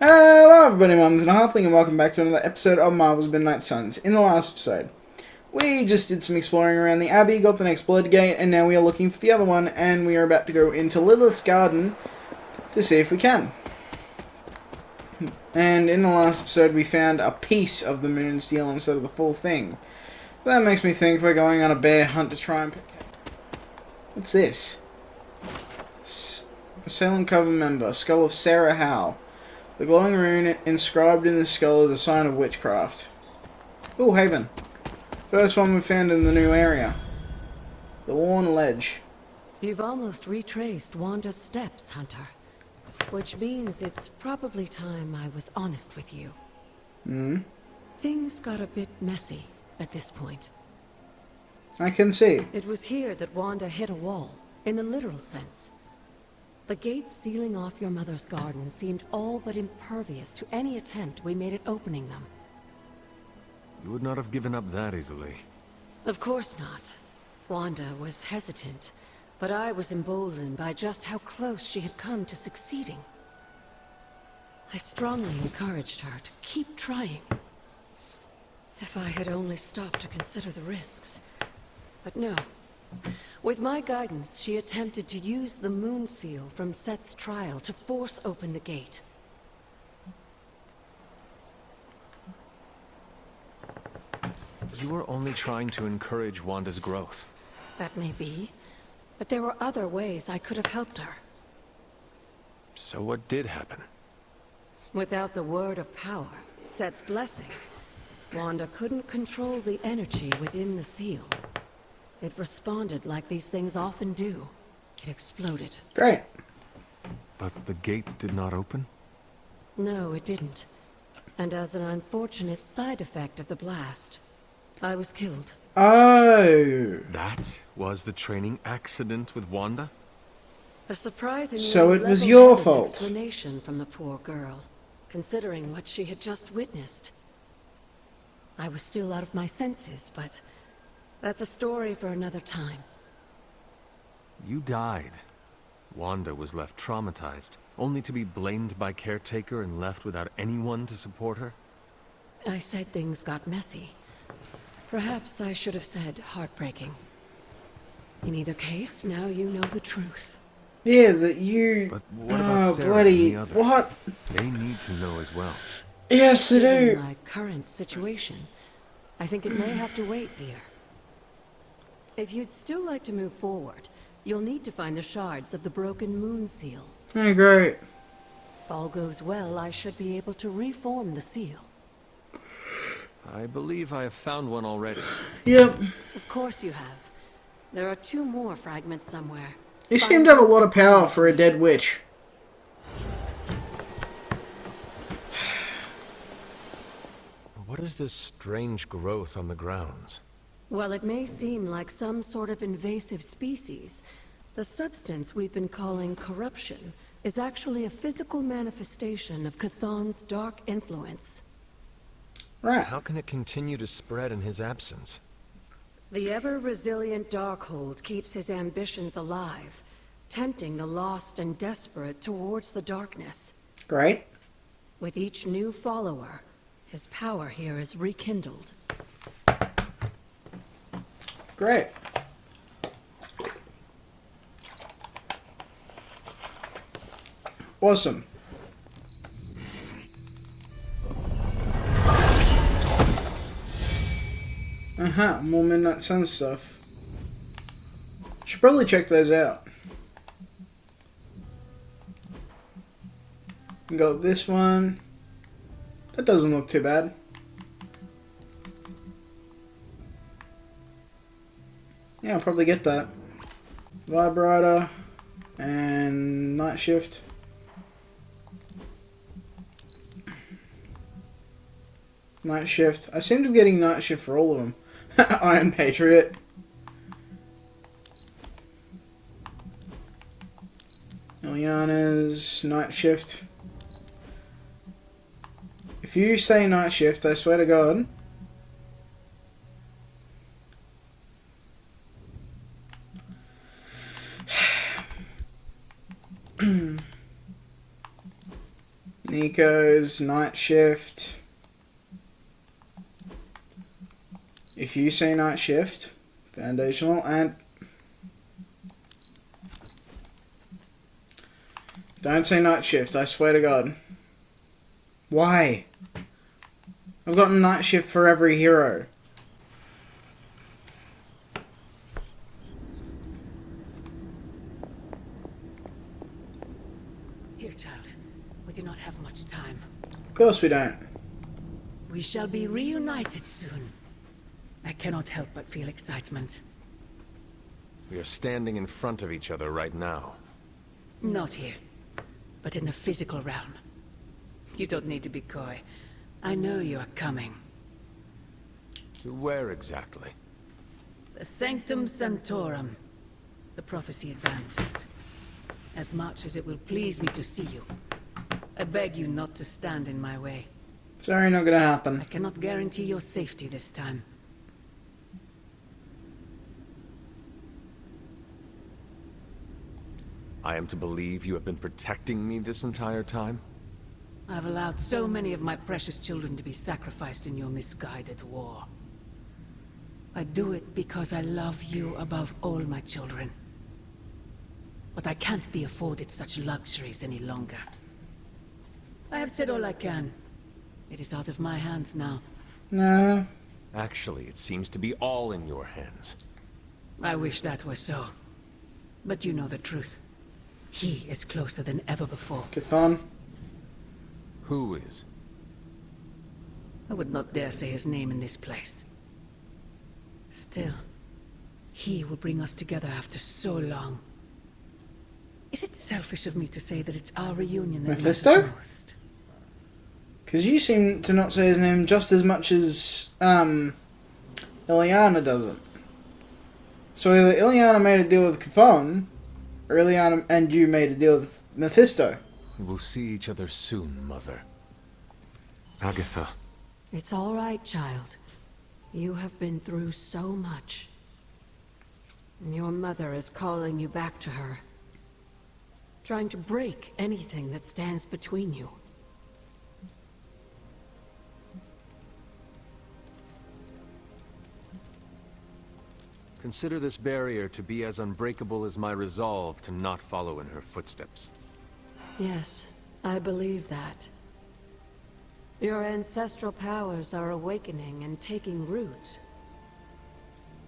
Hello everybody, Mums and a Halfling, and welcome back to another episode of Marvel's Midnight Suns. In the last episode, we just did some exploring around the Abbey, got the next Blood Gate, and now we are looking for the other one, and we are about to go into Lilith's Garden to see if we can. And in the last episode, we found a piece of the moon steel instead of the full thing. So that makes me think we're going on a bear hunt to try and pick... What's this? Assailant Coven member, Skull of Sarah Howe. The glowing rune inscribed in the skull is a sign of witchcraft. Ooh, Haven. First one we found in the new area. The Worn Ledge. You've almost retraced Wanda's steps, Hunter. Which means it's probably time I was honest with you. Things got a bit messy at this point. I can see. It was here that Wanda hit a wall, in the literal sense. The gates sealing off your mother's garden seemed all but impervious to any attempt we made at opening them. You would not have given up that easily. Of course not. Wanda was hesitant, but I was emboldened by just how close she had come to succeeding. I strongly encouraged her to keep trying. If I had only stopped to consider the risks. But no. With my guidance, she attempted to use the moon seal from Set's trial to force open the gate. You were only trying to encourage Wanda's growth. That may be, but there were other ways I could have helped her. So what did happen? Without the word of power, Set's blessing, Wanda couldn't control the energy within the seal. It responded like these things often do. It exploded. Great. But the gate did not open? No, it didn't. And as an unfortunate side effect of the blast, I was killed. Oh. That was the training accident with Wanda? A surprisingly So it was your level-headed fault. explanation from the poor girl, considering what she had just witnessed. I was still out of my senses, but that's a story for another time. You died. Wanda was left traumatized, only to be blamed by Caretaker and left without anyone to support her? I said things got messy. Perhaps I should have said heartbreaking. In either case, now you know the truth. Yeah, that you... But what about Sarah bloody... and the others? What? They need to know as well. Yes, they Given do. my current situation, I think it may have to wait, dear. If you'd still like to move forward, you'll need to find the shards of the broken moon seal. Oh, great. If all goes well, I should be able to reform the seal. I believe I have found one already. Yep. Of course you have. There are 2 more fragments somewhere. You seem to have a lot of power for a dead witch. What is this strange growth on the grounds? While it may seem like some sort of invasive species, the substance we've been calling corruption is actually a physical manifestation of Chthon's dark influence. Right. How can it continue to spread in his absence? The ever-resilient Darkhold keeps his ambitions alive, tempting the lost and desperate towards the darkness. Great. With each new follower, his power here is rekindled. Great. Awesome. More Midnight Sun stuff. Should probably check those out. We got this one. That doesn't look too bad. Yeah, I'll probably get that. Vibrator and Night Shift. Night Shift. I seem to be getting Night Shift for all of them. Iron Patriot. Ilyana's Night Shift. If you say Night Shift, I swear to God. Nico's night shift. If you say night shift, foundational, and don't say night shift, I swear to God. Why? I've gotten night shift for every hero. Here, child. We do not have much time. Of course we don't. We shall be reunited soon. I cannot help but feel excitement. We are standing in front of each other right now. Not here, but in the physical realm. You don't need to be coy. I know you are coming. To where exactly? The Sanctum Sanctorum. The prophecy advances. As much as it will please me to see you, I beg you not to stand in my way. Sorry, not gonna happen. I cannot guarantee your safety this time. I am to believe you have been protecting me this entire time? I've allowed so many of my precious children to be sacrificed in your misguided war. I do it because I love you above all my children. But I can't be afforded such luxuries any longer. I have said all I can. It is out of my hands now. No. Actually, it seems to be all in your hands. I wish that were so. But you know the truth. He is closer than ever before. Chthon. Who is? I would not dare say his name in this place. Still, he will bring us together after so long. Is it selfish of me to say that it's our reunion that matters Mephisto? most? Because you seem to not say his name just as much as Ilyana doesn't. So either Ilyana made a deal with Chthon, or Ilyana and you made a deal with Mephisto. We will see each other soon, Mother. Agatha. It's all right, child. You have been through so much. Your mother is calling you back to her. Trying to break anything that stands between you. Consider this barrier to be as unbreakable as my resolve to not follow in her footsteps. Yes, I believe that. Your ancestral powers are awakening and taking root.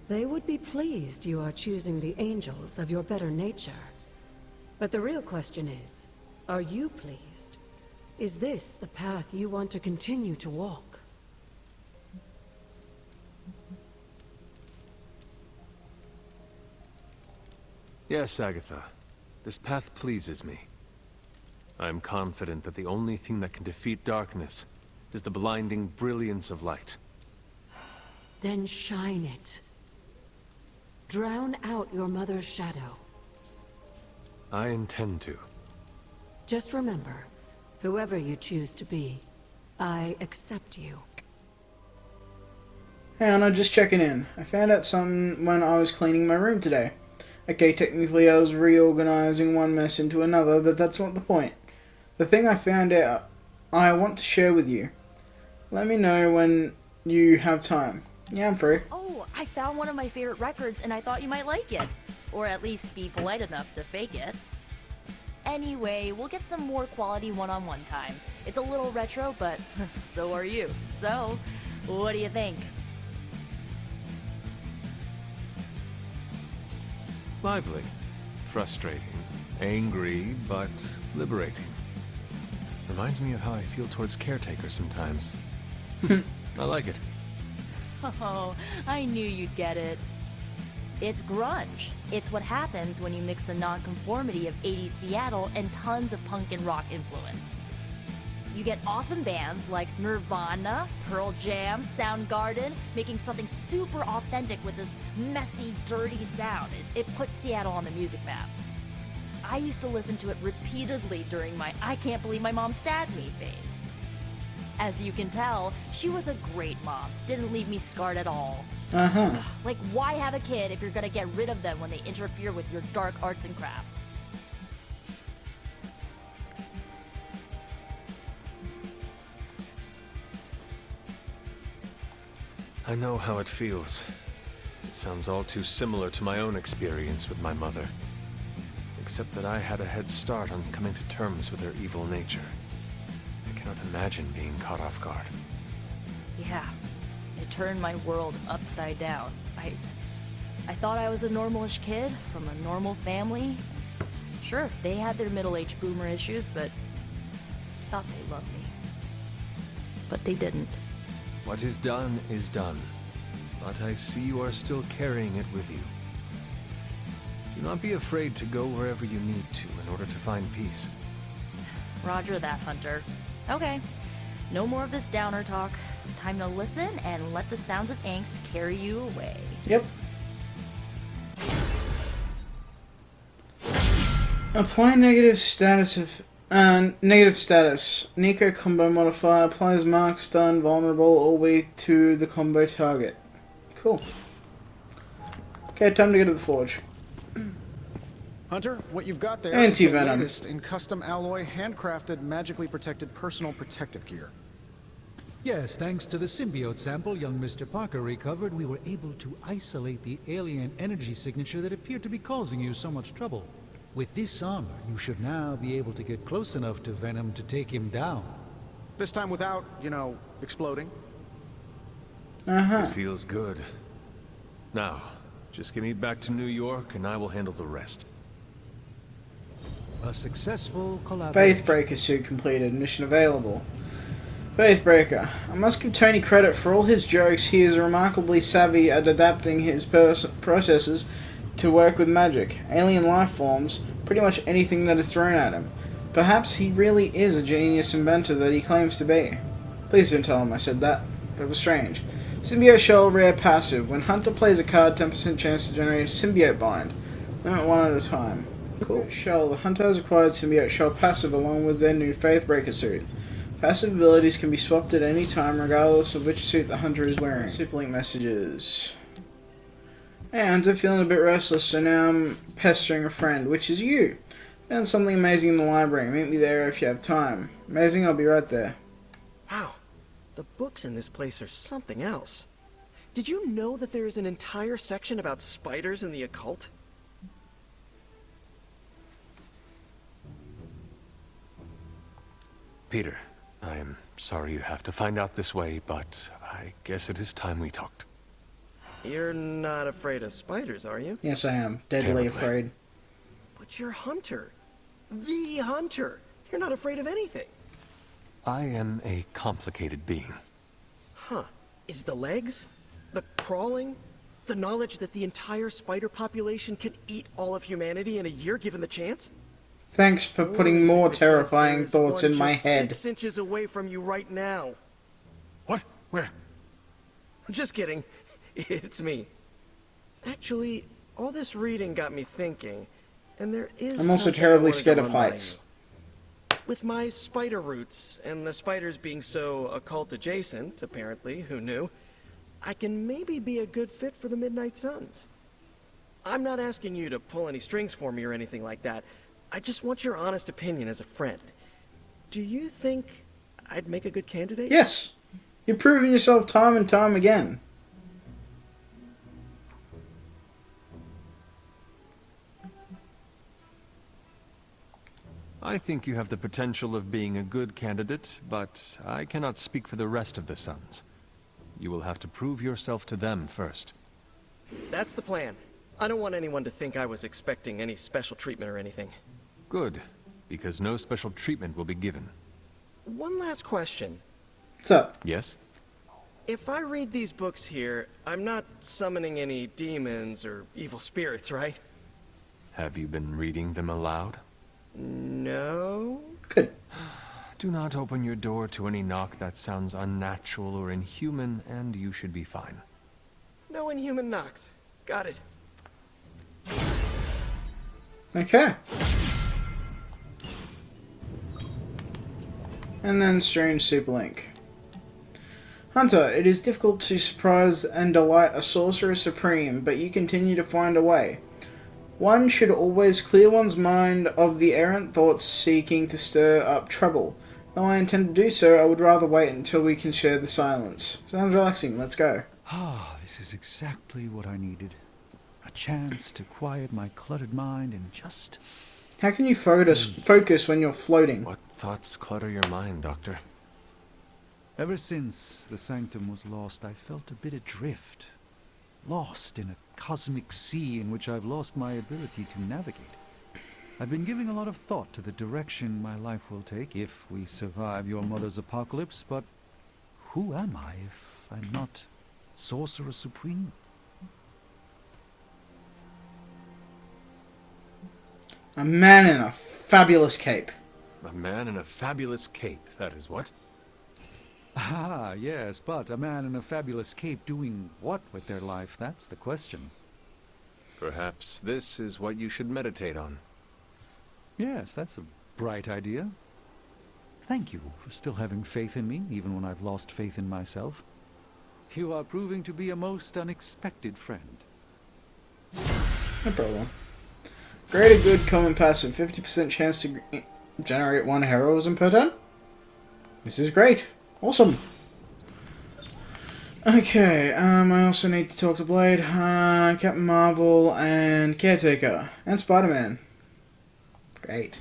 They would be pleased you are choosing the angels of your better nature. But the real question is, are you pleased? Is this the path you want to continue to walk? Yes, Agatha. This path pleases me. I am confident that the only thing that can defeat darkness is the blinding brilliance of light. Then shine it. Drown out your mother's shadow. I intend to. Just remember, whoever you choose to be, I accept you. Hey Anna, just checking in. I found out something when I was cleaning my room today. Okay, technically I was reorganizing one mess into another, but that's not the point. The thing I found out, I want to share with you. Let me know when you have time. Yeah, I'm free. Oh, I found one of my favorite records and I thought you might like it. Or at least be polite enough to fake it. Anyway, we'll get some more quality one-on-one time. It's a little retro, but so are you. So, what do you think? Lively. Frustrating. Angry, but liberating. Reminds me of how I feel towards caretakers sometimes. I like it. Oh, I knew you'd get it. It's grunge. It's what happens when you mix the nonconformity of 80s Seattle and tons of punk and rock influence. You get awesome bands like Nirvana, Pearl Jam, Soundgarden, making something super authentic with this messy, dirty sound. It put Seattle on the music map. I used to listen to it repeatedly during my I can't believe my mom stabbed me phase. As you can tell, she was a great mom. Didn't leave me scarred at all. Uh-huh. Like, why have a kid if you're gonna get rid of them when they interfere with your dark arts and crafts? I know how it feels. It sounds all too similar to my own experience with my mother. Except that I had a head start on coming to terms with her evil nature. I cannot imagine being caught off guard. Yeah, it turned my world upside down. I thought I was a normalish kid from a normal family. Sure, they had their middle-aged boomer issues, but I thought they loved me. But they didn't. What is done is done. But I see you are still carrying it with you. Do not be afraid to go wherever you need to in order to find peace. Roger that, Hunter. Okay, no more of this downer talk. Time to listen and let the sounds of angst carry you away. Yep. Apply negative status of negative status. Nico combo modifier applies mark, stun, vulnerable, or weak to the combo target. Cool. Okay, time to go to the forge. Hunter, what you've got there Anti-venom. is the latest in custom alloy, handcrafted, magically protected personal protective gear. Yes, thanks to the symbiote sample young Mr. Parker recovered, we were able to isolate the alien energy signature that appeared to be causing you so much trouble. With this armor, you should now be able to get close enough to Venom to take him down. This time without, exploding. It feels good. Now, just get me back to New York and I will handle the rest. A successful collaboration. Faithbreaker suit completed. Mission available. Faithbreaker. I must give Tony credit for all his jokes. He is remarkably savvy at adapting his processes to work with magic, alien life forms, pretty much anything that is thrown at him. Perhaps he really is a genius inventor that he claims to be. Please don't tell him I said that. That was strange. Symbiote Shell rare passive. When Hunter plays a card, 10% chance to generate a symbiote bind. Limit one at a time. Cool. Shell. The Hunter has acquired Symbiote Shell passive along with their new Faithbreaker suit. Passive abilities can be swapped at any time regardless of which suit the Hunter is wearing. Superlink messages. Hey Hunter, feeling a bit restless, so now I'm pestering a friend, which is you. Found something amazing in the library. Meet me there if you have time. Amazing, I'll be right there. Wow, the books in this place are something else. Did you know that there is an entire section about spiders and the occult? Peter, I am sorry you have to find out this way, but I guess it is time we talked. You're not afraid of spiders, are you? Yes, I am. Deadly afraid. But you're Hunter. The Hunter. You're not afraid of anything. I am a complicated being. Huh. Is the legs? The crawling? The knowledge that the entire spider population can eat all of humanity in a year given the chance? Thanks for putting more terrifying thoughts in my head. 6 inches away from you right now. What? Where? Just kidding. It's me. Actually, all this reading got me thinking, and there is I'm also something I terribly wanted to scared of run by heights. you. With my spider roots, and the spiders being so occult adjacent, apparently, who knew, I can maybe be a good fit for the Midnight Suns. I'm not asking you to pull any strings for me or anything like that. I just want your honest opinion as a friend. Do you think I'd make a good candidate? Yes. You've proven yourself time and time again. I think you have the potential of being a good candidate, but I cannot speak for the rest of the Sons. You will have to prove yourself to them first. That's the plan. I don't want anyone to think I was expecting any special treatment or anything. Good, because no special treatment will be given. One last question. What's up? Yes? If I read these books here, I'm not summoning any demons or evil spirits, right? Have you been reading them aloud? No? Good. Do not open your door to any knock that sounds unnatural or inhuman, and you should be fine. No inhuman knocks. Got it. Okay. And then Strange Superlink. Hunter, it is difficult to surprise and delight a sorcerer supreme, but you continue to find a way. One should always clear one's mind of the errant thoughts seeking to stir up trouble. Though I intend to do so, I would rather wait until we can share the silence. Sounds relaxing, let's go. Ah, this is exactly what I needed. A chance to quiet my cluttered mind and just... How can you focus when you're floating? What thoughts clutter your mind, Doctor? Ever since the Sanctum was lost, I felt a bit adrift. Lost in a cosmic sea in which I've lost my ability to navigate. I've been giving a lot of thought to the direction my life will take if we survive your mother's apocalypse, but who am I if I'm not Sorcerer Supreme? A man in a fabulous cape. A man in a fabulous cape, that is what? Ah, yes, but a man in a fabulous cape doing what with their life? That's the question. Perhaps this is what you should meditate on. Yes, that's a bright idea. Thank you for still having faith in me, even when I've lost faith in myself. You are proving to be a most unexpected friend. No problem. Greater good common passive. 50% chance to generate 1 heroism per turn. This is great. Awesome. Okay, I also need to talk to Blade, Captain Marvel, and Caretaker, and Spider-Man. Great.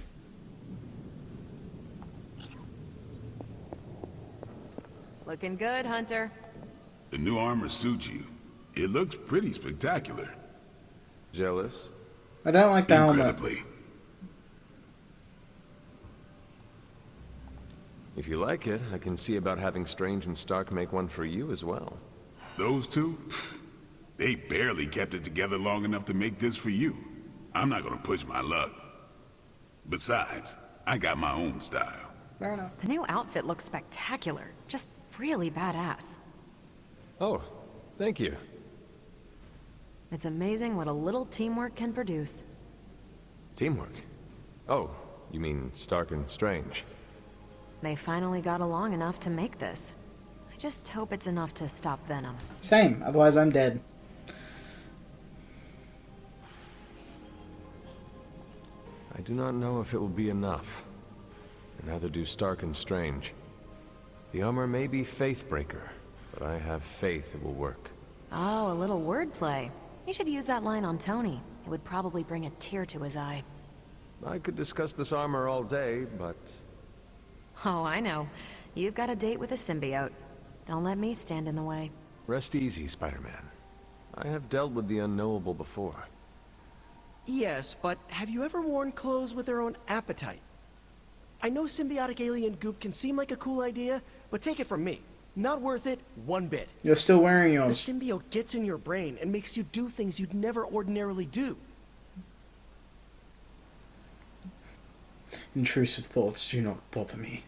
Looking good, Hunter. The new armor suits you. It looks pretty spectacular. Jealous? I don't like the helmet. Incredibly. If you like it, I can see about having Strange and Stark make one for you as well. Those two? They barely kept it together long enough to make this for you. I'm not gonna push my luck. Besides, I got my own style. Fair enough. The new outfit looks spectacular. Just really badass. Oh, thank you. It's amazing what a little teamwork can produce. Teamwork? Oh, you mean Stark and Strange. They finally got along enough to make this. I just hope it's enough to stop Venom. Same, otherwise I'm dead. I do not know if it will be enough. And neither do Stark and Strange. The armor may be Faithbreaker, but I have faith it will work. Oh, a little wordplay. You should use that line on Tony. It would probably bring a tear to his eye. I could discuss this armor all day, but... Oh, I know. You've got a date with a symbiote. Don't let me stand in the way. Rest easy, Spider-Man. I have dealt with the unknowable before. Yes, but have you ever worn clothes with their own appetite? I know symbiotic alien goop can seem like a cool idea, but take it from me. Not worth it one bit. You're still wearing The yours. symbiote gets in your brain and makes you do things you'd never ordinarily do. Intrusive thoughts do not bother me.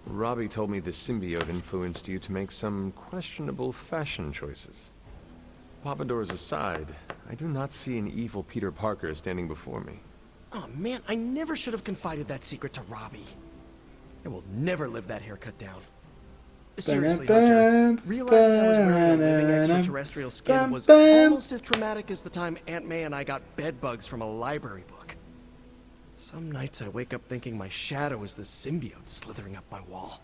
Robbie told me the symbiote influenced you to make some questionable fashion choices. Pompadours aside, I do not see an evil Peter Parker standing before me. Oh man, I never should have confided that secret to Robbie. I will never live that haircut down. Seriously, Hunter, realizing I was wearing a living extraterrestrial skin was almost as traumatic as the time Aunt May and I got bed bugs from a library book. Some nights I wake up thinking my shadow is the symbiote slithering up my wall.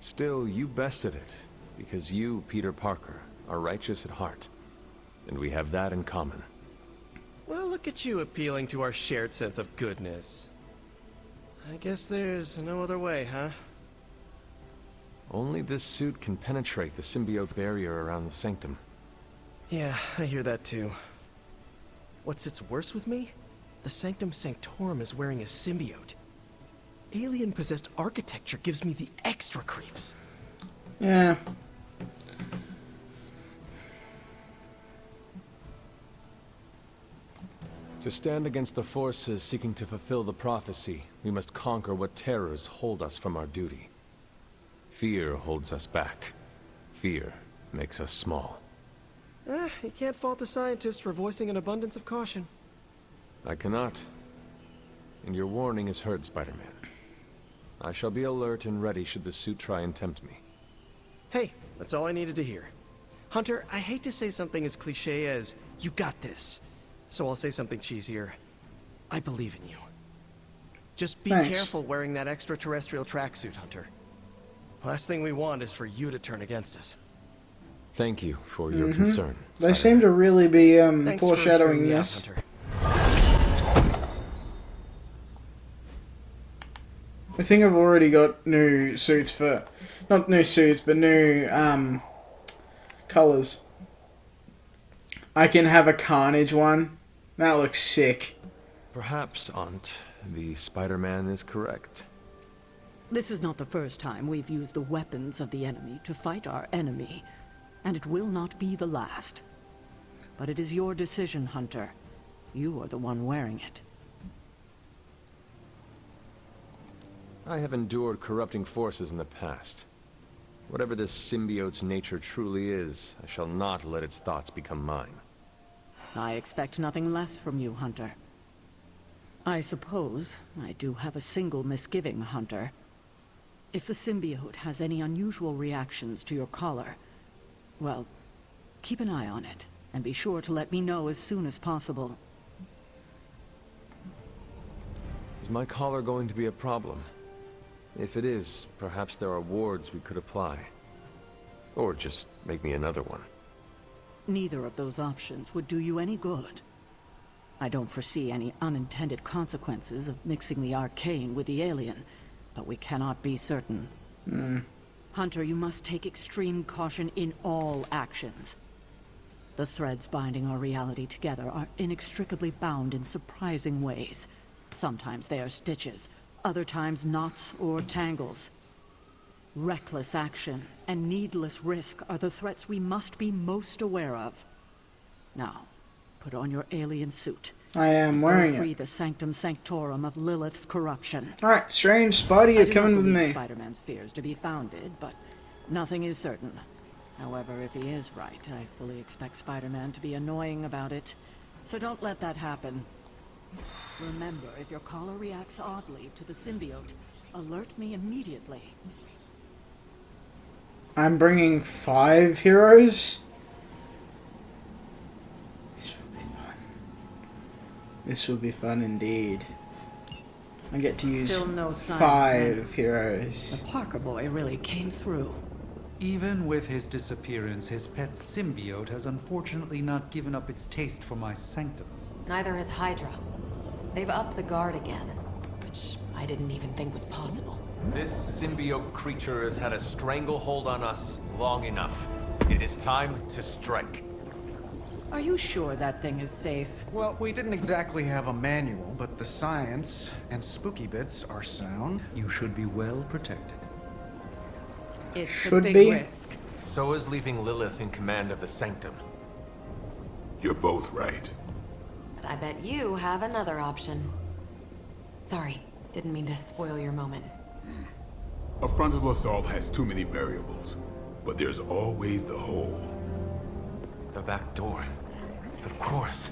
Still, you bested it, because you, Peter Parker, are righteous at heart. And we have that in common. Well, look at you appealing to our shared sense of goodness. I guess there's no other way, huh? Only this suit can penetrate the symbiote barrier around the sanctum. Yeah, I hear that too. What sits worse with me? The Sanctum Sanctorum is wearing a symbiote. Alien-possessed architecture gives me the extra creeps. Yeah. To stand against the forces seeking to fulfill the prophecy, we must conquer what terrors hold us from our duty. Fear holds us back. Fear makes us small. You can't fault a scientist for voicing an abundance of caution. I cannot. And your warning is heard, Spider-Man. I shall be alert and ready should the suit try and tempt me. Hey, that's all I needed to hear. Hunter, I hate to say something as cliche as, "You got this." So I'll say something cheesier. I believe in you. Just be Thanks. careful wearing that extraterrestrial tracksuit, Hunter. Last thing we want is for you to turn against us. Thank you for your concern. They Spider-Man. seem to really be Thanks for foreshadowing hearing me out, this. Hunter. I think I've already got new suits for, not new suits, but new colors. I can have a Carnage one. That looks sick. Perhaps, Aunt, the Spider-Man is correct. This is not the first time we've used the weapons of the enemy to fight our enemy, and it will not be the last. But it is your decision, Hunter. You are the one wearing it. I have endured corrupting forces in the past. Whatever this symbiote's nature truly is, I shall not let its thoughts become mine. I expect nothing less from you, Hunter. I suppose I do have a single misgiving, Hunter. If the symbiote has any unusual reactions to your collar, well, keep an eye on it, and be sure to let me know as soon as possible. Is my collar going to be a problem? If it is, perhaps there are wards we could apply. Or just make me another one. Neither of those options would do you any good. I don't foresee any unintended consequences of mixing the arcane with the alien, but we cannot be certain. Hunter, you must take extreme caution in all actions. The threads binding our reality together are inextricably bound in surprising ways. Sometimes they are stitches, other times knots or tangles. Reckless action and needless risk are the threats we must be most aware of. Now, put on your alien suit. I am Go wearing free it. the sanctum sanctorum of Lilith's corruption. Alright, Strange, Spidey, you're coming with me. Spider-Man's fears to be founded, but nothing is certain. However, if he is right, I fully expect Spider-Man to be annoying about it. So don't let that happen. Remember, if your collar reacts oddly to the symbiote, alert me immediately. I'm bringing 5 heroes. This will be fun. This will be fun indeed. I get to use Still no sign of 5 him. heroes. The Parker boy really came through. Even with his disappearance, his pet symbiote has unfortunately not given up its taste for my sanctum. Neither has Hydra. They've upped the guard again, which I didn't even think was possible. This symbiote creature has had a stranglehold on us long enough. It is time to strike. Are you sure that thing is safe? Well, we didn't exactly have a manual, but the science and spooky bits are sound. You should be well protected. It's Should a big be. risk. So is leaving Lilith in command of the Sanctum. You're both right. But I bet you have another option. Sorry, didn't mean to spoil your moment. A frontal assault has too many variables, but there's always the hole. The back door. Of course.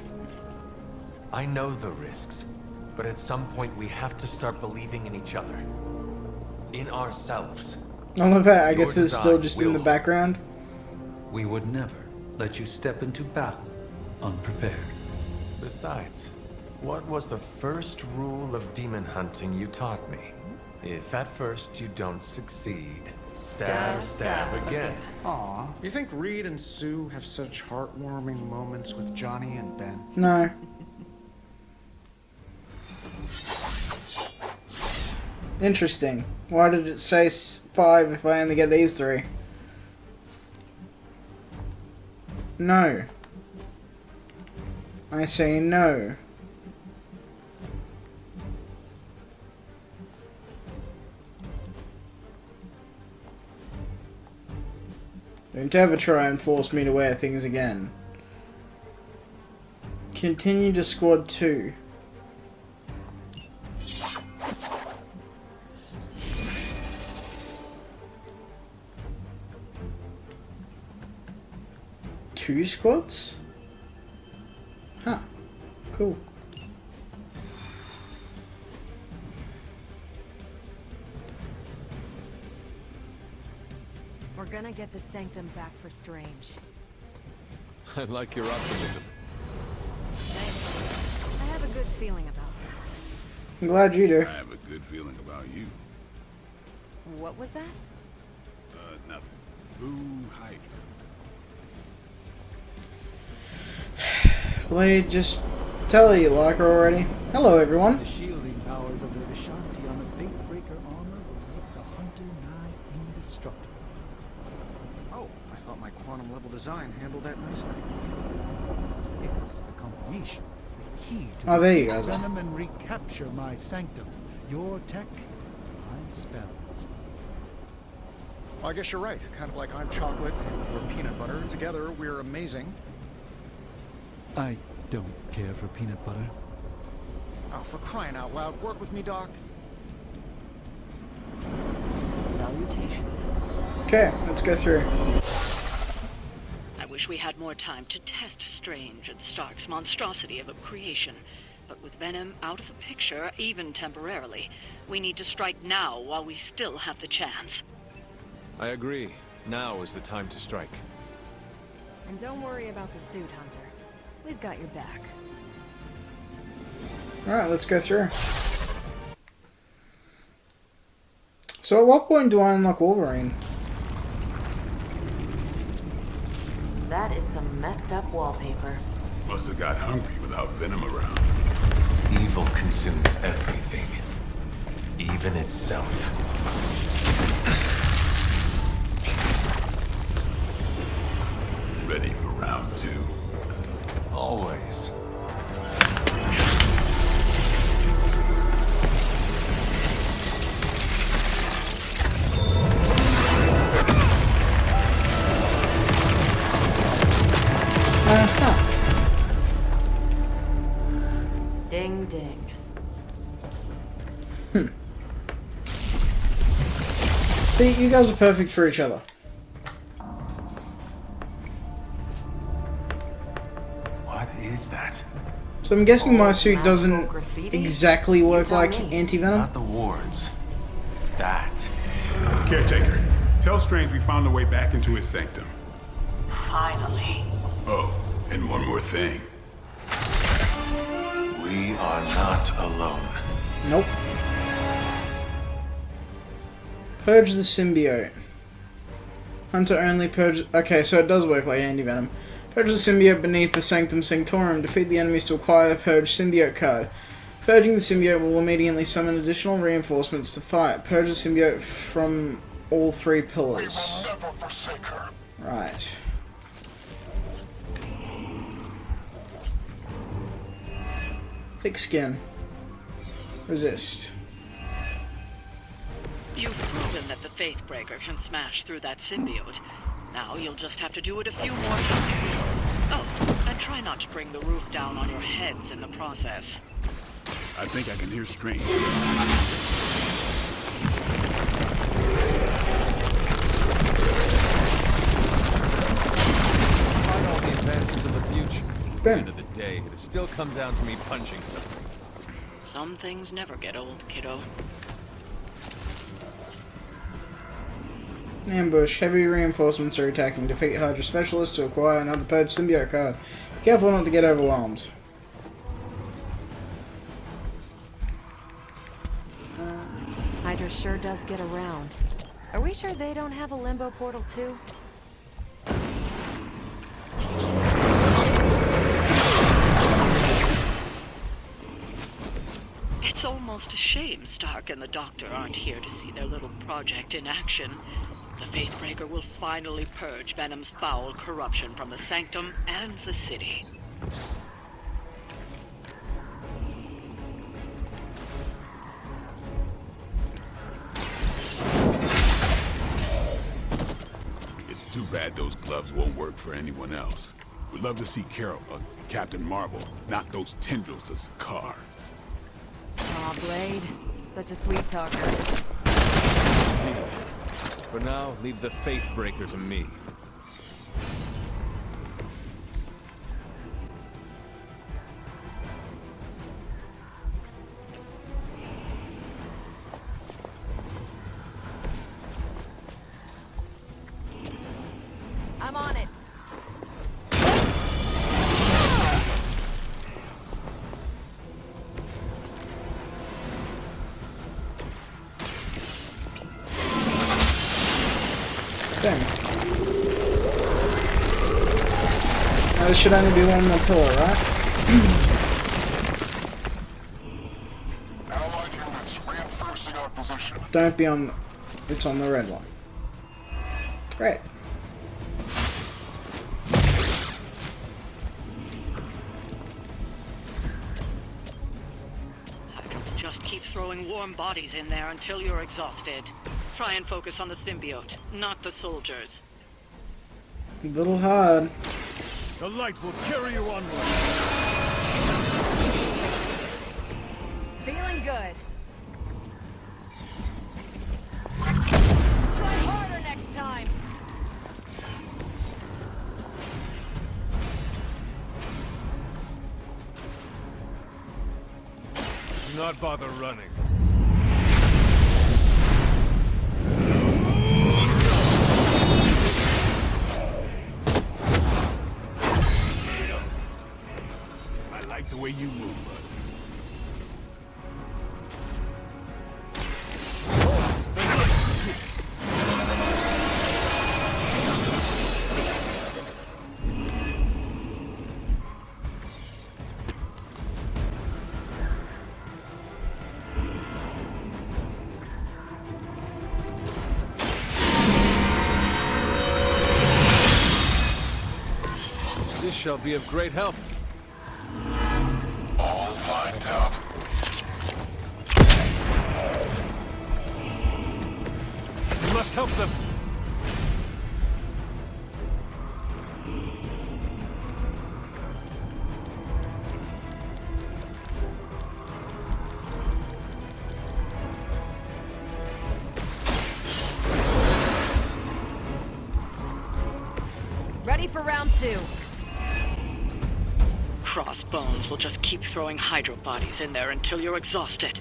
I know the risks, but at some point we have to start believing in each other. In ourselves. I love how Agatha's Your still design just in the will- background. We would never let you step into battle unprepared. Besides, what was the first rule of demon hunting you taught me? If at first you don't succeed, stab again. Aw, you think Reed and Sue have such heartwarming moments with Johnny and Ben? No. Interesting. Why did it say 5 if I only get these 3? No. I say no. Don't ever try and force me to wear things again. Continue to squad 2. Two squads? Huh. Cool. We're gonna get the Sanctum back for Strange. I like your optimism. Thanks. I have a good feeling about this. I'm glad you do. I have a good feeling about you. What was that? Nothing. Boo Hydra. Blade, just tell her you like her already. Hello, everyone. The shielding powers of the Vishanti on the Faithbreaker armor will make the hunter nigh indestructible. Oh, I thought my quantum level design handled that nicely. It's the combination. It's the key to Oh, there you guys are. venom and recapture my sanctum. Your tech, my spells. Well, I guess you're right. Kind of like I'm chocolate and you're peanut butter. Together, we're amazing. I don't care for peanut butter. Oh, for crying out loud, work with me, Doc. Salutations. Okay, let's go through. I wish we had more time to test Strange and Stark's monstrosity of a creation. But with Venom out of the picture, even temporarily, we need to strike now while we still have the chance. I agree. Now is the time to strike. And don't worry about the suit, Hunter. We've got your back. Alright, let's go through. So at what point do I unlock Wolverine? That is some messed up wallpaper. Must have got hungry without Venom around. Evil consumes everything. Even itself. Ready for round 2? Always. Ding ding. See, you guys are perfect for each other. What is that? So I'm guessing my suit magical doesn't graffiti? exactly work tell like me. anti-venom. Not the wards. That. Caretaker, tell Strange we found a way back into his sanctum. Finally. Oh, and one more thing. We are not alone. Nope. Purge the symbiote. Hunter only purge... Okay, so it does work like anti-venom. Purge the symbiote beneath the Sanctum Sanctorum. Defeat the enemies to acquire the Purge symbiote card. Purging the symbiote will immediately summon additional reinforcements to fight. Purge the symbiote from all 3 pillars. Right. Thick skin. Resist. You've proven that the Faithbreaker can smash through that symbiote. Now you'll just have to do it a few more times. Oh, and try not to bring the roof down on your heads in the process. I think I can hear Strange. Despite all the advances of the future, at the Bam. end of the day, it still comes down to me punching something. Some things never get old, kiddo. Ambush. Heavy reinforcements are attacking. Defeat Hydra Specialist to acquire another Purge symbiote card. Be careful not to get overwhelmed. Hydra sure does get around. Are we sure they don't have a limbo portal too? It's almost a shame Stark and the Doctor aren't here to see their little project in action. The Faithbreaker will finally purge Venom's foul corruption from the Sanctum and the city. It's too bad those gloves won't work for anyone else. We'd love to see Carol, Captain Marvel, knock those tendrils to Sakaar. Aw, Blade. Such a sweet talker. Indeed. For now, leave the Faithbreaker to me. I'm on it. Dang. Now there should only be one more pillar, right? Allied units reinforcing our position. Don't be on... It's on the red one. Great. Just keep throwing warm bodies in there until you're exhausted. Try and focus on the symbiote, not the soldiers. A little hard. The light will carry you onward. Feeling good. Try harder next time. Do not bother running. I like the way you move, bud. This shall be of great help. All lined up. We must help them. Ready for round 2. Crossbones will just keep throwing hydro bodies in there until you're exhausted.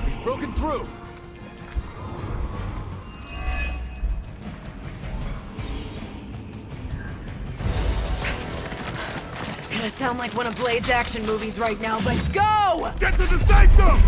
We've broken through. Gonna sound like one of Blade's action movies right now, but go! Get to the sanctum!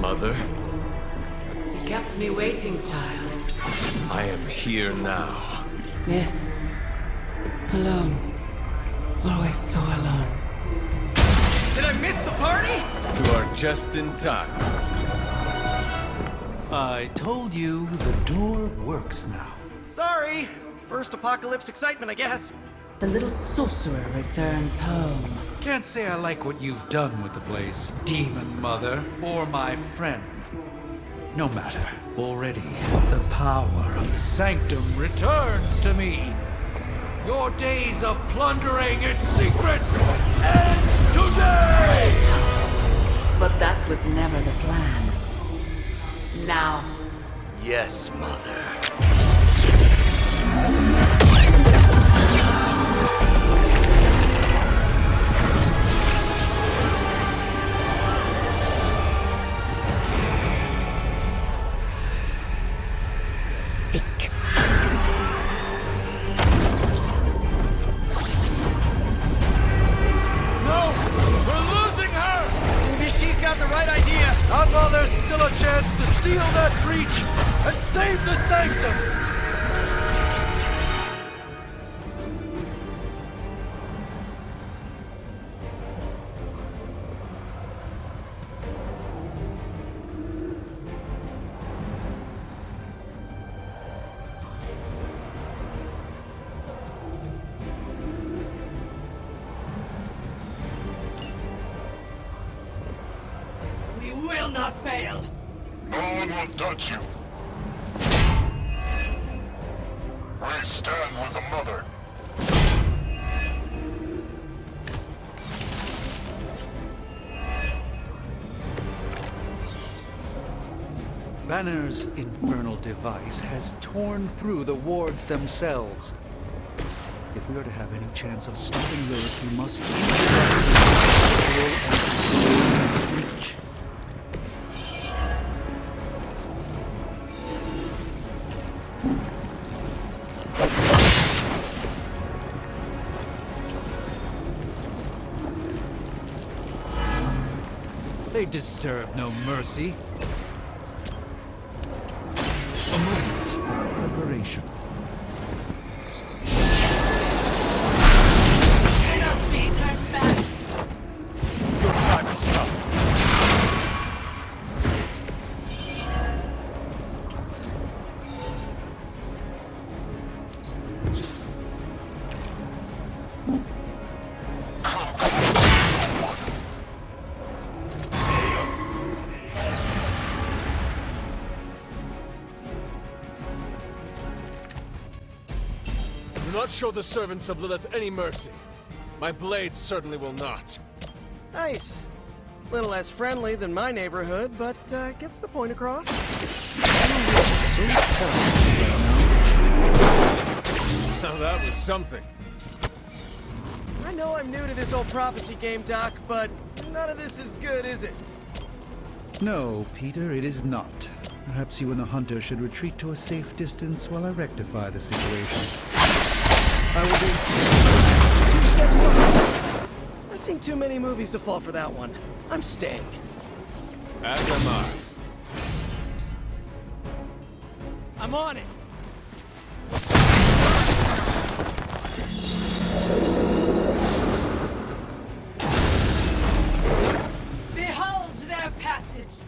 Mother, You kept me waiting, child. I am here now. Yes. Alone. Always so alone. Did I miss the party? You are just in time. I told you the door works now. Sorry. First apocalypse excitement, I guess. The little sorcerer returns home. Can't say I like what you've done with the place, Demon Mother, or my friend. No matter. Already, the power of the Sanctum returns to me. Your days of plundering its secrets end today! But that was never the plan. Now, Yes, Mother. Not while there's still a chance to seal that breach and save the Sanctum! we will not fail. No one will touch you. We stand with the Mother. Banner's infernal device has torn through the wards themselves. If we are to have any chance of stopping Lilith, we must reach. They deserve no mercy. A moment of preparation. Your time has come. Do not show the servants of Lilith any mercy. My blade certainly will not. Nice. Little less friendly than my neighborhood, but gets the point across. Now that was something. I know I'm new to this old prophecy game, Doc, but none of this is good, is it? No, Peter, it is not. Perhaps you and the hunter should retreat to a safe distance while I rectify the situation. I will be 2 steps behind this. I've seen too many movies to fall for that one. I'm staying. As am I. I'm on it. Behold their passage!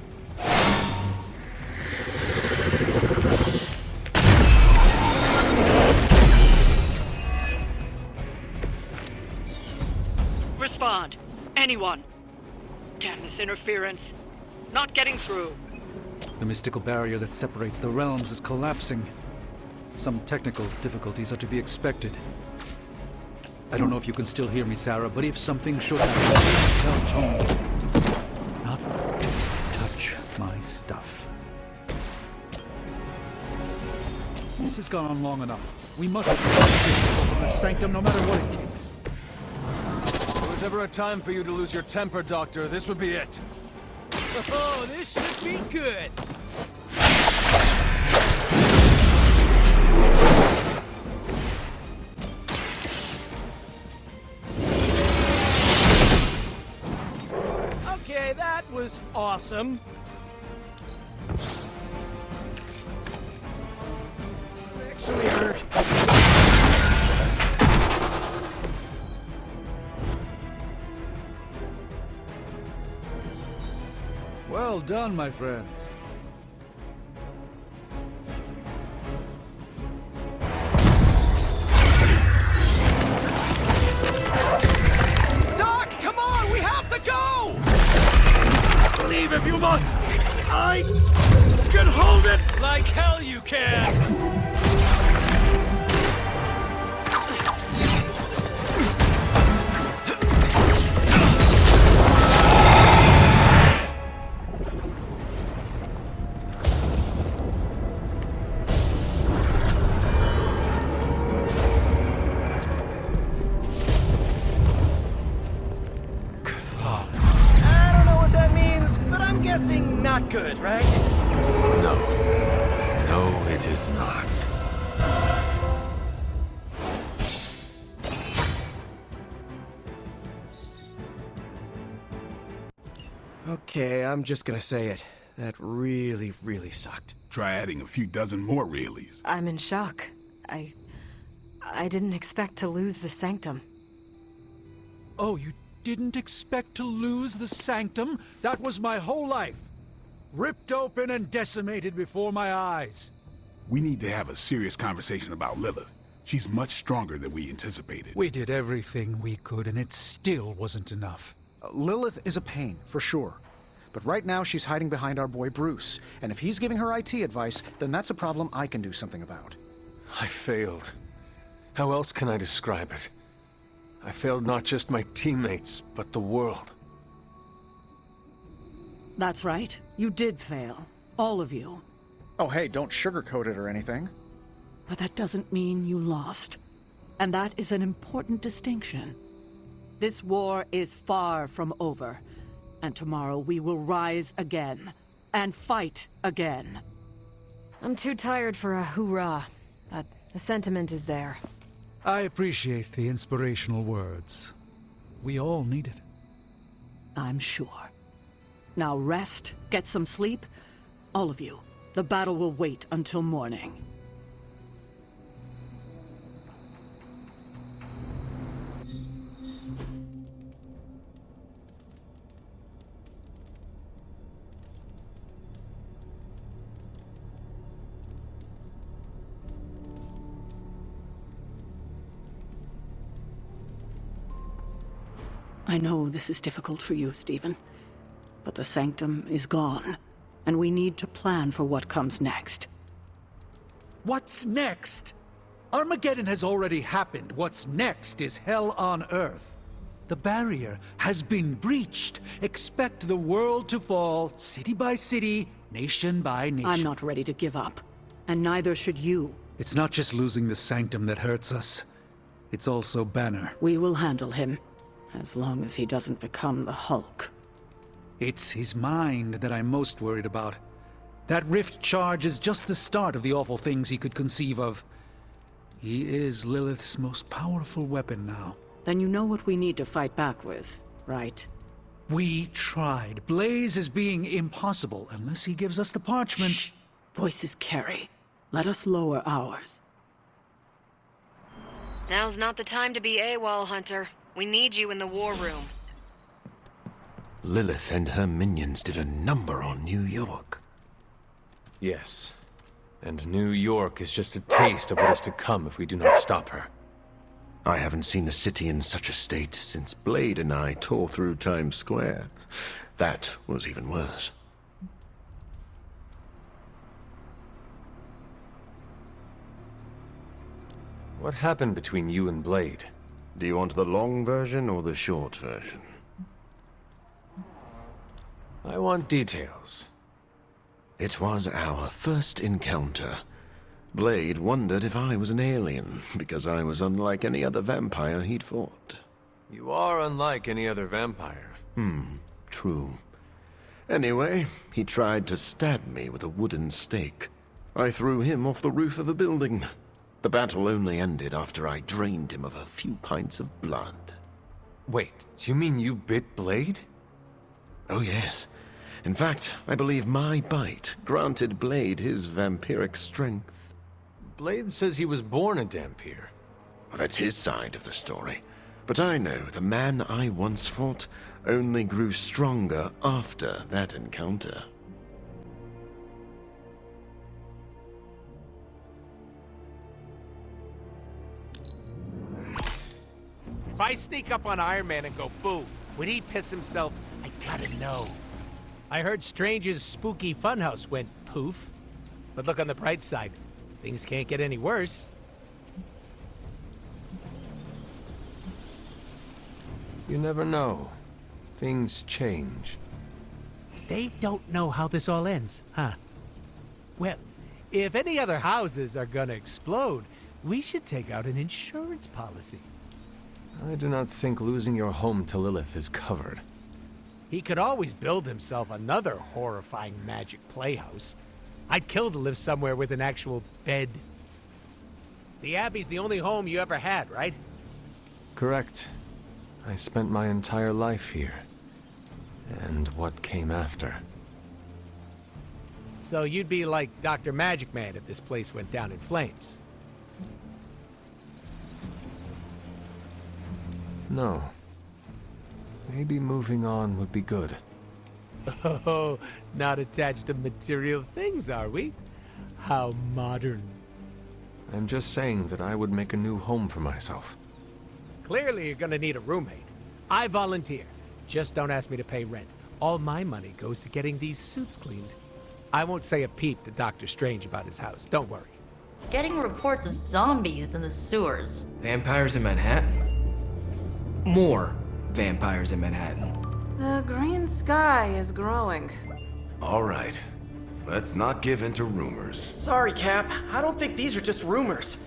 Respond. Anyone. Damn this interference. Not getting through. The mystical barrier that separates the realms is collapsing. Some technical difficulties are to be expected. I don't know if you can still hear me, Sarah, but if something should happen, please tell Tony not to touch my stuff. This has gone on long enough. We must from the sanctum no matter what it takes. If there was ever a time for you to lose your temper, Doctor, this would be it. Oh, this should be good. Okay, that was awesome. Actually hurt. Well done, my friends. Doc, come on, we have to go! Leave if you must! I can hold it! Like hell you can! I don't know what that means, but I'm guessing not good, right? No. No, it is not. Okay, I'm just gonna say it. That really, really sucked. Try adding a few dozen more reallys. I'm in shock. I didn't expect to lose the sanctum. Oh, you didn't expect to lose the sanctum? That was my whole life. Ripped open and decimated before my eyes. We need to have a serious conversation about Lilith. She's much stronger than we anticipated. We did everything we could, and it still wasn't enough. Lilith is a pain, for sure. But right now, she's hiding behind our boy Bruce. And if he's giving her IT advice, then that's a problem I can do something about. I failed. How else can I describe it? I failed not just my teammates, but the world. That's right. You did fail. All of you. Oh, hey, don't sugarcoat it or anything. But that doesn't mean you lost. And that is an important distinction. This war is far from over. And tomorrow we will rise again. And fight again. I'm too tired for a hoorah, but the sentiment is there. I appreciate the inspirational words. We all need it. I'm sure. Now rest, get some sleep. All of you. The battle will wait until morning. I know this is difficult for you, Stephen, but the Sanctum is gone, and we need to plan for what comes next. What's next? Armageddon has already happened. What's next is hell on Earth. The barrier has been breached. Expect the world to fall, city by city, nation by nation. I'm not ready to give up, and neither should you. It's not just losing the Sanctum that hurts us. It's also Banner. We will handle him, as long as he doesn't become the Hulk. It's his mind that I'm most worried about. That rift charge is just the start of the awful things he could conceive of. He is Lilith's most powerful weapon now. Then you know what we need to fight back with, right? We tried. Blaze is being impossible unless he gives us the parchment. Shh. Voices carry. Let us lower ours. Now's not the time to be AWOL, Hunter. We need you in the war room. Lilith and her minions did a number on New York. Yes. And New York is just a taste of what is to come if we do not stop her. I haven't seen the city in such a state since Blade and I tore through Times Square. That was even worse. What happened between you and Blade? Do you want the long version or the short version? I want details. It was our first encounter. Blade wondered if I was an alien, because I was unlike any other vampire he'd fought. You are unlike any other vampire. True. Anyway, he tried to stab me with a wooden stake. I threw him off the roof of a building. The battle only ended after I drained him of a few pints of blood. Wait, you mean you bit Blade? Oh yes. In fact, I believe my bite granted Blade his vampiric strength. Blade says he was born a Dhampir. Well, that's his side of the story. But I know the man I once fought only grew stronger after that encounter. If I sneak up on Iron Man and go boo, would he piss himself? I gotta know. I heard Strange's spooky funhouse went poof. But look on the bright side. Things can't get any worse. You never know. Things change. They don't know how this all ends, huh? Well, if any other houses are gonna explode, we should take out an insurance policy. I do not think losing your home to Lilith is covered. He could always build himself another horrifying magic playhouse. I'd kill to live somewhere with an actual bed. The Abbey's the only home you ever had, right? Correct. I spent my entire life here. And what came after. So you'd be like Dr. Magic Man if this place went down in flames. No. Maybe moving on would be good. Oh, not attached to material things, are we? How modern. I'm just saying that I would make a new home for myself. Clearly you're gonna need a roommate. I volunteer. Just don't ask me to pay rent. All my money goes to getting these suits cleaned. I won't say a peep to Dr. Strange about his house, don't worry. Getting reports of zombies in the sewers. Vampires in Manhattan? More vampires in Manhattan. The green sky is growing. All right. Let's not give in to rumors. Sorry, Cap. I don't think these are just rumors.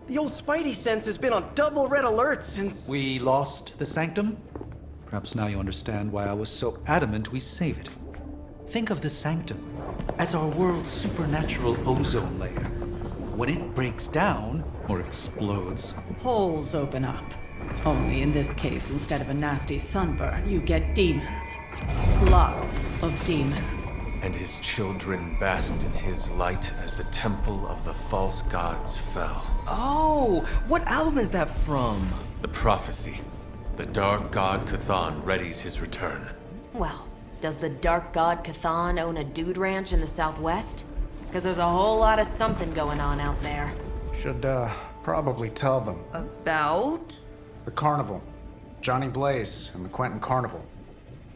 The old Spidey sense has been on double red alert since... We lost the Sanctum? Perhaps now you understand why I was so adamant we save it. Think of the Sanctum as our world's supernatural ozone layer. When it breaks down, or explodes, Holes open up. Only in this case, instead of a nasty sunburn, you get demons. Lots of demons. And his children basked in his light as the temple of the false gods fell. Oh, what album is that from? The prophecy. The dark god Cthon readies his return. Well, does the Dark God Cthon own a dude ranch in the southwest? Because there's a whole lot of something going on out there. Should, probably tell them. About? The carnival. Johnny Blaze and the Quentin Carnival.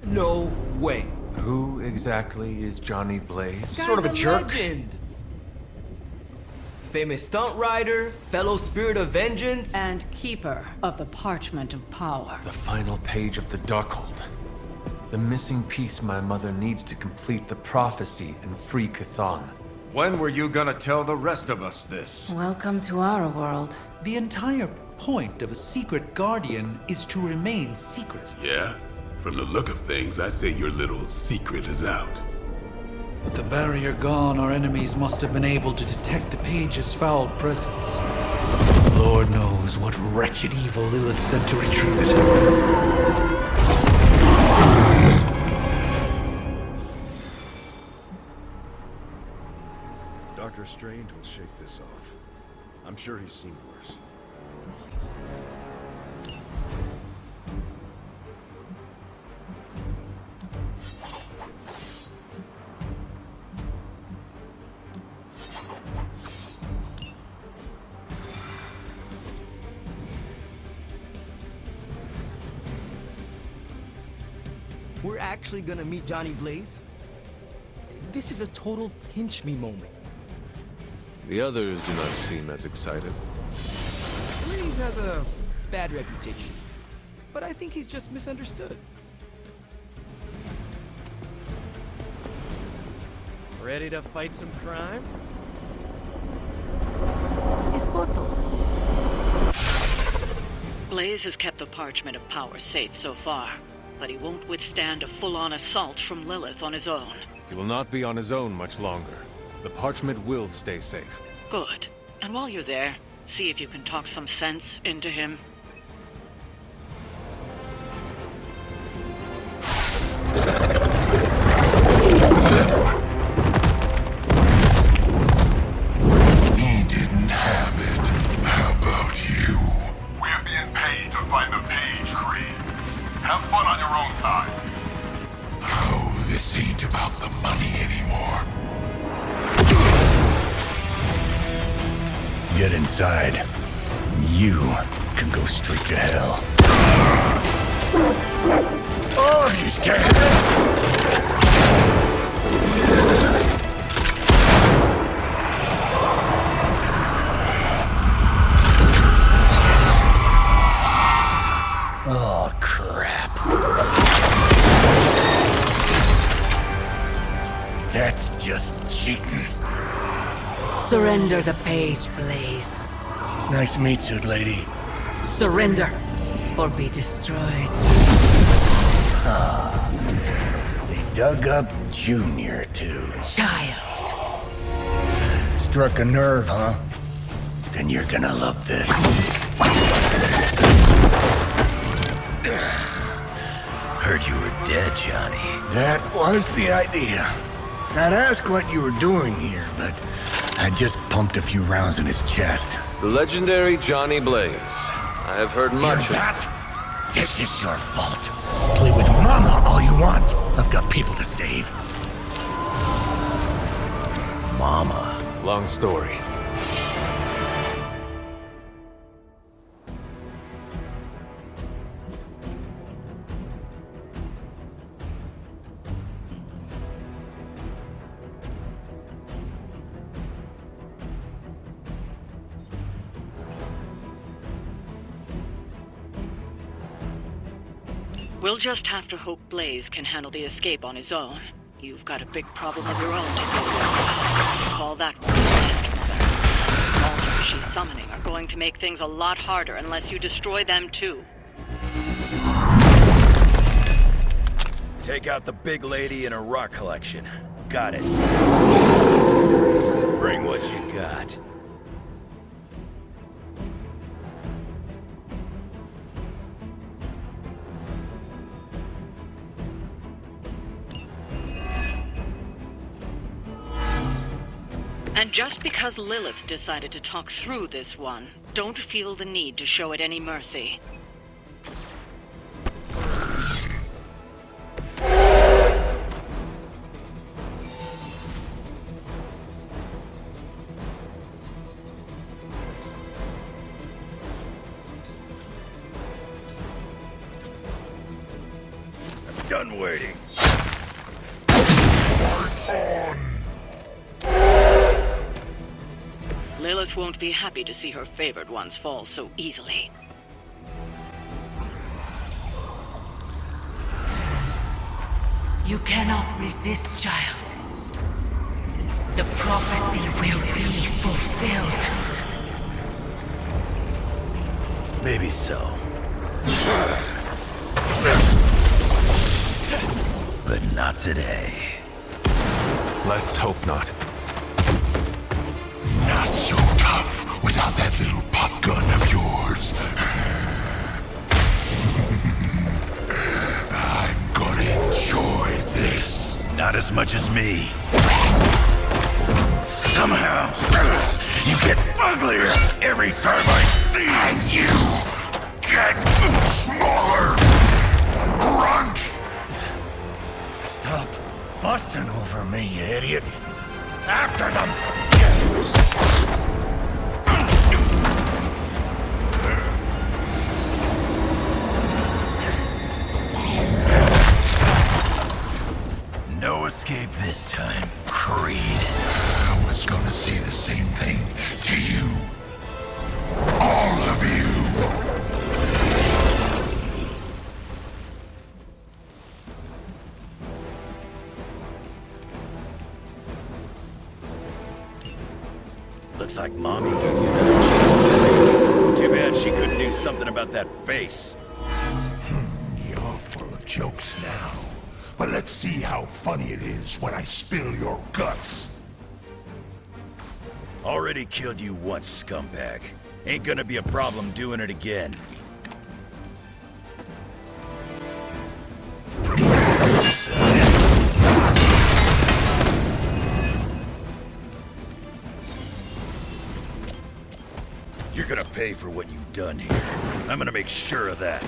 No way. Who exactly is Johnny Blaze? Guy's Sort of a jerk. Legend. Famous stunt rider, fellow spirit of vengeance. And keeper of the Parchment of Power. The final page of the Darkhold. The missing piece my mother needs to complete the prophecy and free Cthon. When were you gonna tell the rest of us this? Welcome to our world. the entire point of a secret guardian is to remain secret. Yeah? From the look of things, I'd say your little secret is out. With the barrier gone, our enemies must have been able to detect the page's foul presence. Lord knows what wretched evil Lilith sent to retrieve it. Dr. Strange will shake this off. I'm sure he's seen worse. We're actually gonna meet Johnny Blaze? This is a total pinch me moment. The others do not seem as excited. Blaze has a bad reputation, but I think he's just misunderstood. Ready to fight some crime? His portal. Blaze has kept the Parchment of Power safe so far, but he won't withstand a full-on assault from Lilith on his own. He will not be on his own much longer. The parchment will stay safe. Good. And while you're there, see if you can talk some sense into him. He didn't have it. How about you? We're being paid to fight the Page Creed. Have fun on your own time. Oh, this ain't about the money anymore. Get inside. You can go straight to hell. Oh, she's dead! Oh, crap. That's just cheating. Surrender the page, Blaze. Nice meat suit, lady. Surrender, or be destroyed. Ah, they dug up Junior, too. Child. Struck a nerve, huh? Then you're gonna love this. Heard you were dead, Johnny. That was the idea. I'd ask what you were doing here, but I just pumped a few rounds in his chest. The legendary Johnny Blaze. I have heard much Hear that? This is your fault. Play with Mama all you want. I've got people to save. Mama. Long story. We'll just have to hope Blaze can handle the escape on his own. You've got a big problem of your own to deal with. Call that one Mother. The monsters she's summoning are going to make things a lot harder unless you destroy them too. Take out the big lady and her rock collection. Got it. Bring what you got. And just because Lilith decided to talk through this one, don't feel the need to show it any mercy. I'm done waiting. Lilith won't be happy to see her favored ones fall so easily. You cannot resist, child. The prophecy will be fulfilled. Maybe so. But not today. Let's hope not. Not so tough without that little pop gun of yours. I'm gonna enjoy this. Not as much as me. Somehow, you get uglier every time I see you. And you get smaller. Grunt! Stop fussing over me, you idiots. After them! No escape this time, Creed. I was gonna say the same thing to you. All of you. Looks like Mommy gave you another chance. Too bad she couldn't do something about that face. You're full of jokes now. But let's see how funny it is when I spill your guts. Already killed you once, scumbag. Ain't gonna be a problem doing it again. You're gonna pay for what you've done here. I'm gonna make sure of that.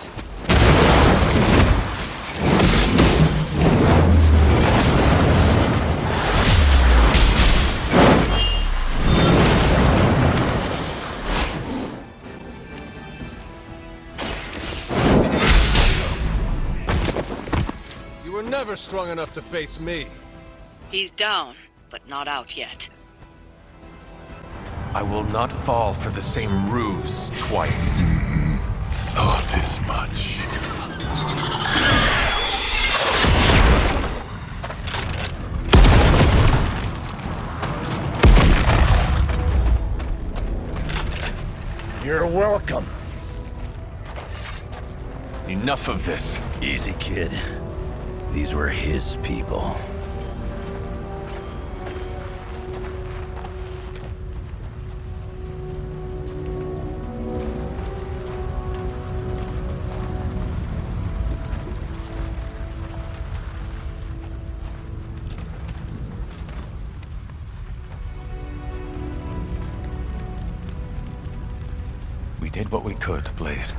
You were never strong enough to face me. He's down, but not out yet. I will not fall for the same ruse twice. Thought as much. You're welcome. Enough of this. Easy, kid. These were his people. We did what we could, Blaze.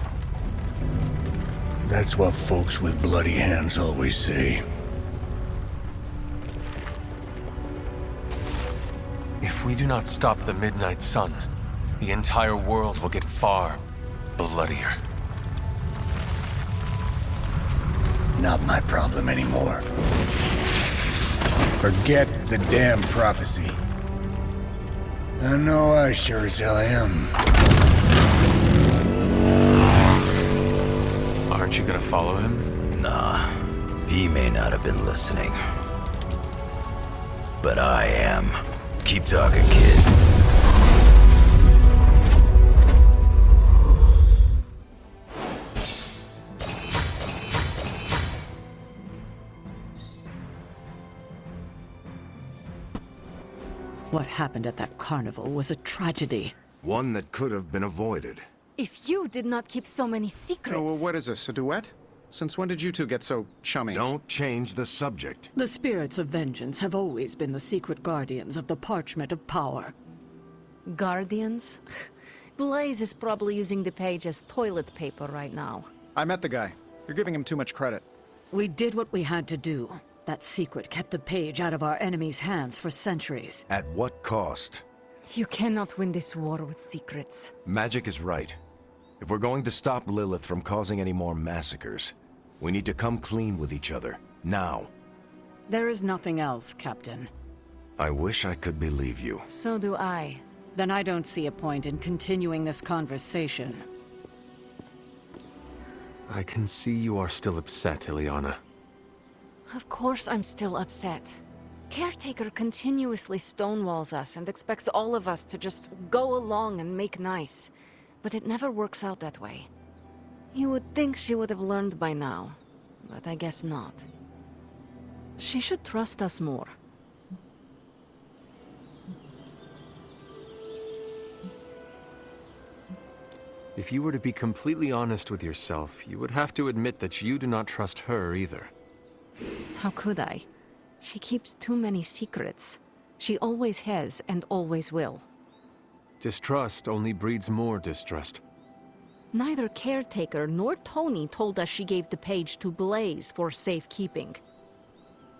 That's what folks with bloody hands always say. If we do not stop the Midnight Sun, the entire world will get far bloodier. Not my problem anymore. Forget the damn prophecy. I know I sure as hell am. Aren't you gonna follow him? Nah, he may not have been listening. But I am. Keep talking, kid. What happened at that carnival was a tragedy. One that could have been avoided. If you did not keep so many secrets... Oh, well, what is this, a duet? Since when did you two get so chummy? Don't change the subject. The spirits of vengeance have always been the secret guardians of the parchment of power. Guardians? Blaze is probably using the page as toilet paper right now. I met the guy. You're giving him too much credit. We did what we had to do. That secret kept the page out of our enemies' hands for centuries. At what cost? You cannot win this war with secrets. Magic is right. If we're going to stop Lilith from causing any more massacres, we need to come clean with each other, now. There is nothing else, Captain. I wish I could believe you. So do I. Then I don't see a point in continuing this conversation. I can see you are still upset, Ileana. Of course I'm still upset. Caretaker continuously stonewalls us and expects all of us to just go along and make nice. But it never works out that way. You would think she would have learned by now, but I guess not. She should trust us more. If you were to be completely honest with yourself, you would have to admit that you do not trust her either. How could I? She keeps too many secrets. She always has and always will. Distrust only breeds more distrust. Neither Caretaker nor Tony told us she gave the page to Blaze for safekeeping.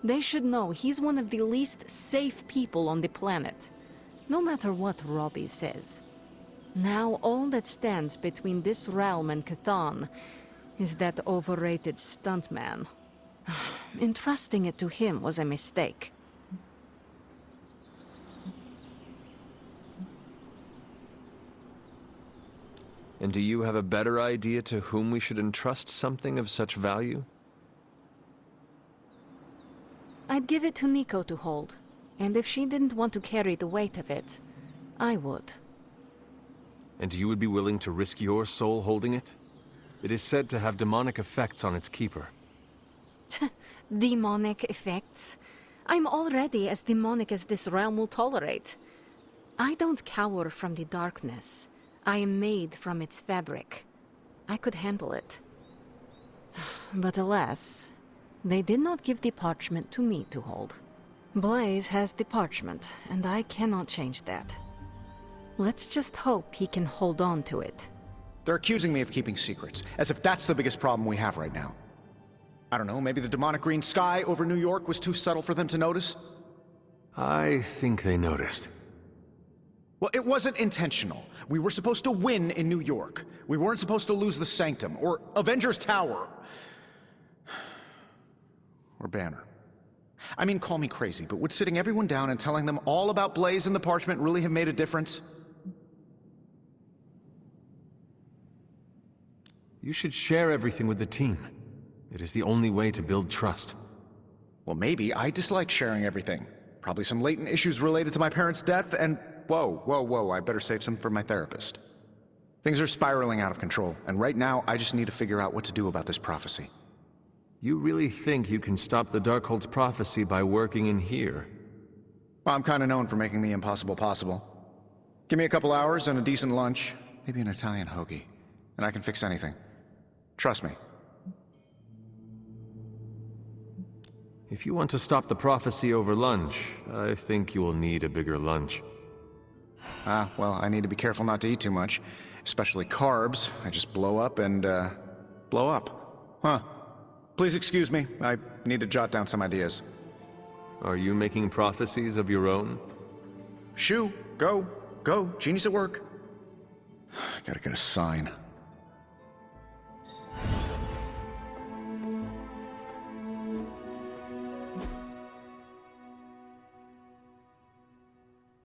They should know he's one of the least safe people on the planet, no matter what Robbie says. Now all that stands between this realm and Cathan is that overrated stuntman. Entrusting it to him was a mistake. And do you have a better idea to whom we should entrust something of such value? I'd give it to Nico to hold, and if she didn't want to carry the weight of it, I would. And you would be willing to risk your soul holding it? It is said to have demonic effects on its keeper. Demonic effects? I'm already as demonic as this realm will tolerate. I don't cower from the darkness. I am made from its fabric. I could handle it. But alas, they did not give the parchment to me to hold. Blaze has the parchment, and I cannot change that. Let's just hope he can hold on to it. They're accusing me of keeping secrets, as if that's the biggest problem we have right now. I don't know, maybe the demonic green sky over New York was too subtle for them to notice? I think they noticed. Well, it wasn't intentional. We were supposed to win in New York. We weren't supposed to lose the Sanctum, or Avengers Tower. Or Banner. I mean, call me crazy, but would sitting everyone down and telling them all about Blaze and the parchment really have made a difference? You should share everything with the team. It is the only way to build trust. Well, maybe I dislike sharing everything. Probably some latent issues related to my parents' death, and whoa, I better save some for my therapist. Things are spiraling out of control, and right now I just need to figure out what to do about this prophecy. You really think you can stop the Darkhold's prophecy by working in here? Well, I'm kind of known for making the impossible possible. Give me a couple hours and a decent lunch, maybe an Italian hoagie, and I can fix anything. Trust me. If you want to stop the prophecy over lunch, I think you will need a bigger lunch. Well, I need to be careful not to eat too much, especially carbs. I just blow up and, blow up. Huh. Please excuse me, I need to jot down some ideas. Are you making prophecies of your own? Shoo, go, genius at work. Gotta get a sign.